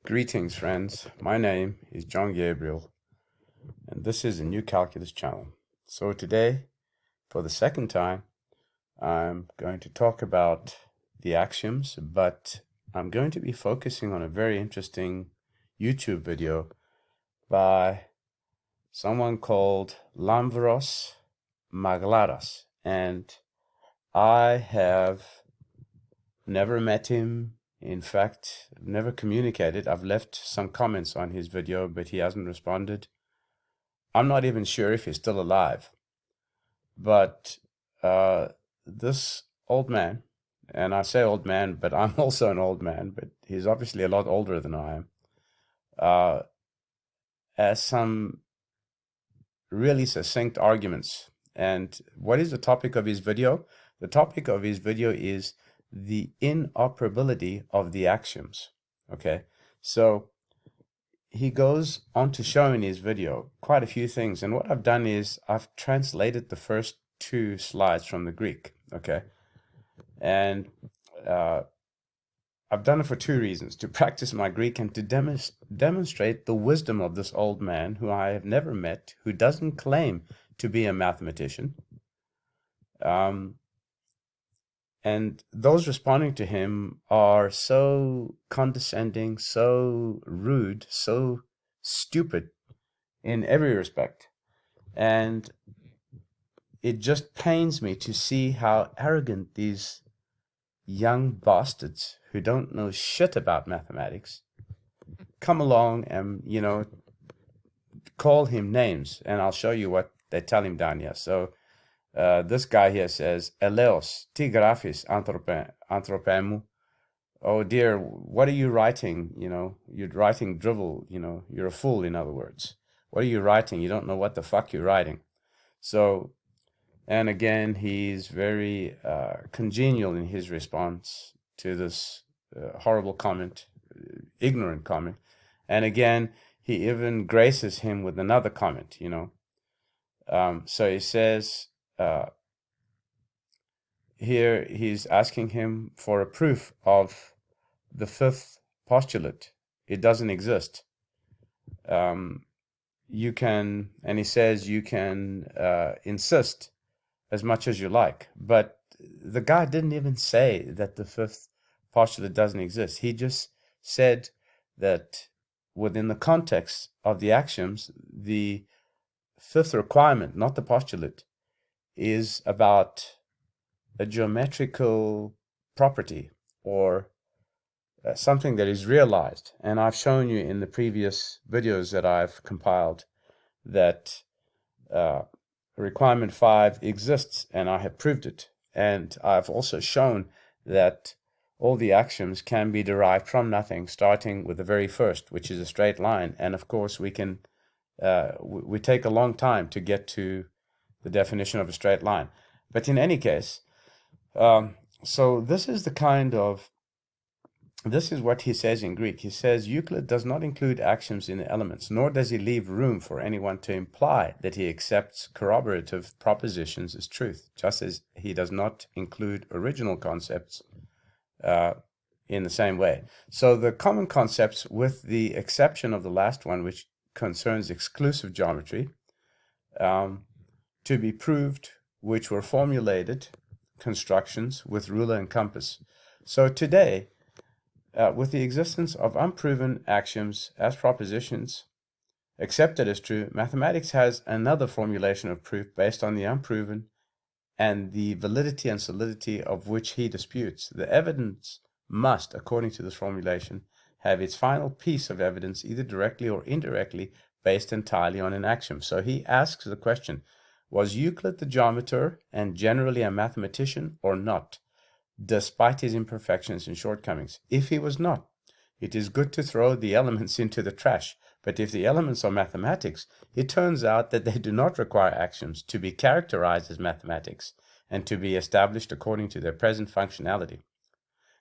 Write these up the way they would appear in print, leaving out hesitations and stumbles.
Greetings, friends. My name is John Gabriel, and this is a new calculus channel. So today, for the second time, I'm going to talk about the axioms, but I'm going to be focusing on a very interesting YouTube video by someone called Lamvros Maglaras, and I have never met him. In fact, never communicated. I've left some comments on his video, but he hasn't responded. I'm not even sure if he's still alive. But this old man, and I say old man, but I'm also an old man, but he's obviously a lot older than I am, has some really succinct arguments. And what is the topic of his video? The topic of his video is the inoperability of the axioms. Okay, so he goes on to show in his video quite a few things, and what I've done is I've translated the first two slides from the Greek. Okay, and I've done it for two reasons: to practice my Greek and to demonstrate the wisdom of this old man who I have never met, who doesn't claim to be a mathematician. And those responding to him are so condescending, so rude, so stupid in every respect. And it just pains me to see how arrogant these young bastards who don't know shit about mathematics come along and, call him names. And I'll show you what they tell him down here. So this guy here says, Eleos, ti graphis anthropemu. Oh dear, what are you writing? You're writing drivel, you're a fool, in other words. What are you writing? You don't know what the fuck you're writing. So, and again, he's very congenial in his response to this horrible comment, ignorant comment. And again, he even graces him with another comment, So he says, here he's asking him for a proof of the fifth postulate. It doesn't exist. You can, and he says you can insist as much as you like, but the guy didn't even say that the fifth postulate doesn't exist. He just said that within the context of the axioms, the fifth requirement, not the postulate, is about a geometrical property or something that is realized. And I've shown you in the previous videos that I've compiled that requirement 5 exists, and I have proved it. And I've also shown that all the axioms can be derived from nothing, starting with the very first, which is a straight line. And of course, we can we take a long time to get to the definition of a straight line. But in any case, so this is what he says in Greek. He says Euclid does not include axioms in the elements, nor does he leave room for anyone to imply that he accepts corroborative propositions as truth, just as he does not include original concepts in the same way. So the common concepts, with the exception of the last one, which concerns exclusive geometry, to be proved, which were formulated constructions with ruler and compass. So today, with the existence of unproven axioms as propositions accepted as true, mathematics has another formulation of proof based on the unproven and the validity and solidity of which he disputes. The evidence must, according to this formulation, have its final piece of evidence either directly or indirectly based entirely on an axiom. So he asks the question, was Euclid the geometer and generally a mathematician or not, despite his imperfections and shortcomings? If he was not, it is good to throw the elements into the trash. But if the elements are mathematics, it turns out that they do not require axioms to be characterized as mathematics and to be established according to their present functionality.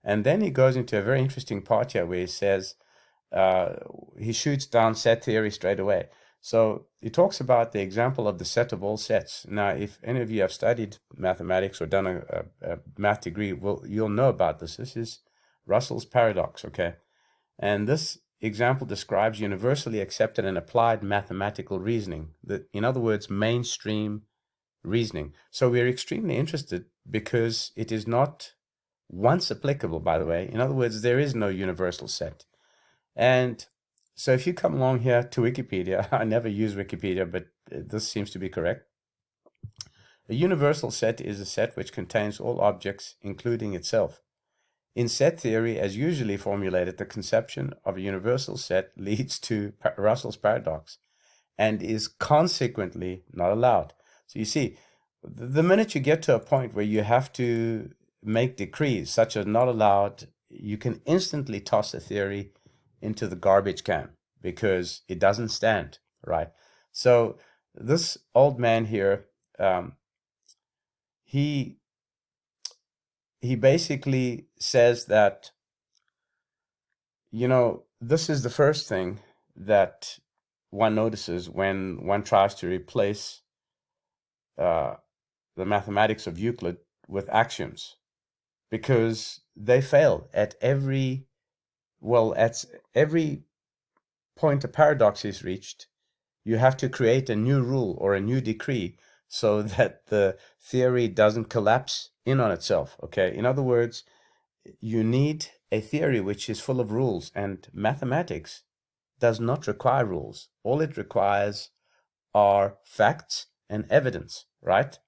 And then he goes into a very interesting part here where he says, he shoots down set theory straight away. So he talks about the example of the set of all sets. Now, if any of you have studied mathematics or done a math degree, well, you'll know about this. This is Russell's paradox, okay? And this example describes universally accepted and applied mathematical reasoning. In other words, mainstream reasoning. So we're extremely interested because it is not once applicable, by the way. In other words, there is no universal set. And so if you come along here to Wikipedia, I never use Wikipedia, but this seems to be correct. A universal set is a set which contains all objects, including itself. In set theory, as usually formulated, the conception of a universal set leads to Russell's paradox and is consequently not allowed. So you see, the minute you get to a point where you have to make decrees such as not allowed, you can instantly toss a theory into the garbage can because it doesn't stand, right? So this old man here, he basically says that, this is the first thing that one notices when one tries to replace the mathematics of Euclid with axioms, because they fail at every point a paradox is reached. You have to create a new rule or a new decree so that the theory doesn't collapse in on itself. Okay, in other words, you need a theory which is full of rules, and mathematics does not require rules. All it requires are facts and evidence, right?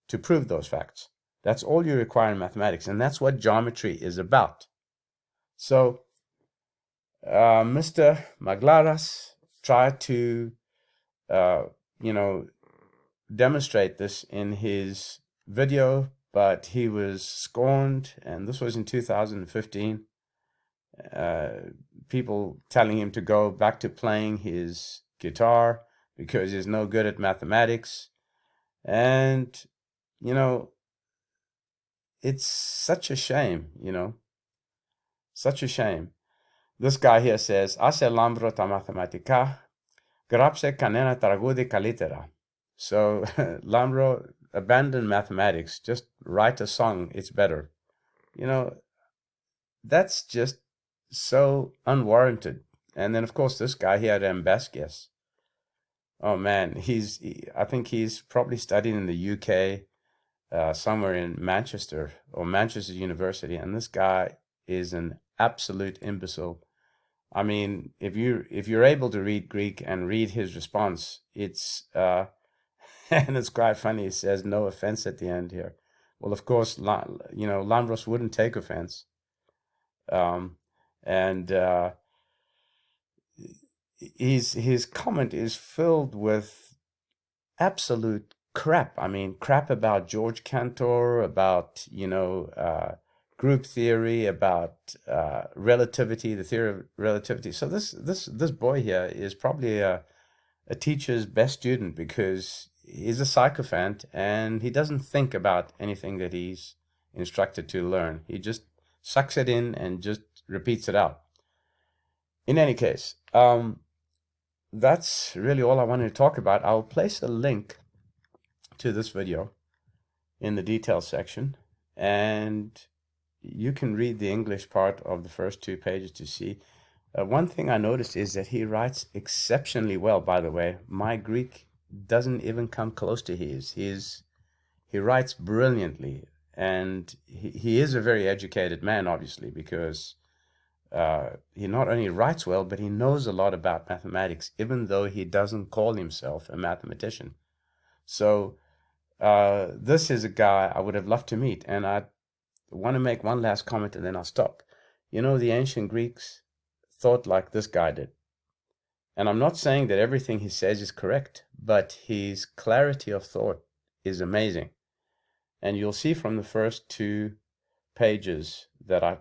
To prove those facts. That's all you require in mathematics, and that's what geometry is about. So Mr. Maglaras tried to demonstrate this in his video, but he was scorned, and this was in 2015. People telling him to go back to playing his guitar because he's no good at mathematics. And, it's such a shame, such a shame. This guy here says, "Άσε Lamvros τα μαθηματικά, γράψε κανένα τραγούδι καλύτερα." So, Lamvros, abandon mathematics, just write a song, it's better. That's just so unwarranted. And then, of course, this guy here at imbeciles. Oh man, I think he's probably studying in the UK, somewhere in Manchester or Manchester University, and this guy is an absolute imbecile. I mean, if you're able to read Greek and read his response, it's and it's quite funny. He says no offense at the end here. Well, of course, Lamvros wouldn't take offense, and his comment is filled with absolute crap. I mean, crap about George Cantor, about group theory, about relativity, the theory of relativity. So this boy here is probably a teacher's best student because he's a sycophant and he doesn't think about anything that he's instructed to learn. He just sucks it in and just repeats it out. In any case, that's really all I wanted to talk about. I'll place a link to this video in the details section, and you can read the English part of the first 2 pages to see. One thing I noticed is that he writes exceptionally well, by the way. My Greek doesn't even come close to his. He writes brilliantly, and he is a very educated man, obviously, because he not only writes well, but he knows a lot about mathematics, even though he doesn't call himself a mathematician. So this is a guy I would have loved to meet, and I want to make one last comment and then I'll stop. The ancient Greeks thought like this guy did. And I'm not saying that everything he says is correct, but his clarity of thought is amazing. And you'll see from the first 2 pages that I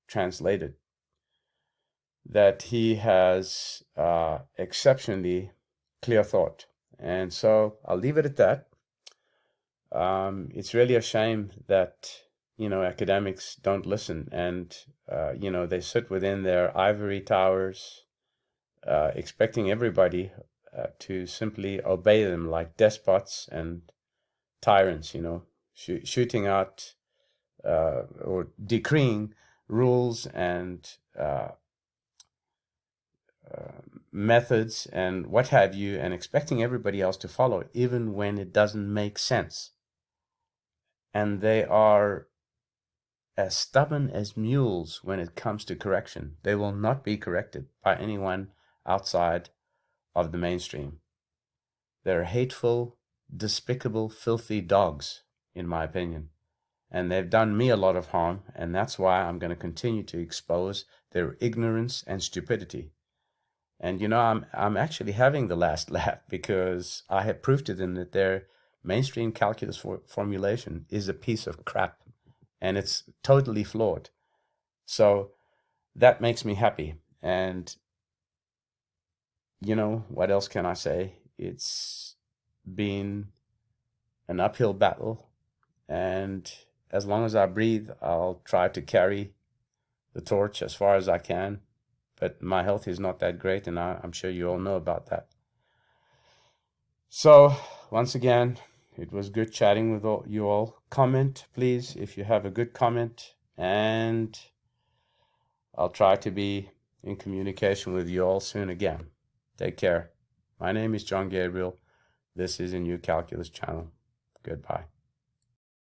translated that he has exceptionally clear thought. And so I'll leave it at that. It's really a shame that, academics don't listen and, they sit within their ivory towers, expecting everybody to simply obey them like despots and tyrants, shooting out or decreeing rules and methods and what have you, and expecting everybody else to follow, even when it doesn't make sense. And they are as stubborn as mules when it comes to correction. They will not be corrected by anyone outside of the mainstream. They're hateful, despicable, filthy dogs, in my opinion. And they've done me a lot of harm, and that's why I'm going to continue to expose their ignorance and stupidity. And I'm actually having the last laugh, because I have proved to them that their mainstream calculus formulation is a piece of crap, and it's totally flawed. So that makes me happy. And what else can I say? It's been an uphill battle, and as long as I breathe, I'll try to carry the torch as far as I can. But my health is not that great, and I'm sure you all know about that. So, once again, it was good chatting with you all. Comment, please, if you have a good comment, and I'll try to be in communication with you all soon again. Take care. My name is John Gabriel. This is a New Calculus channel. Goodbye.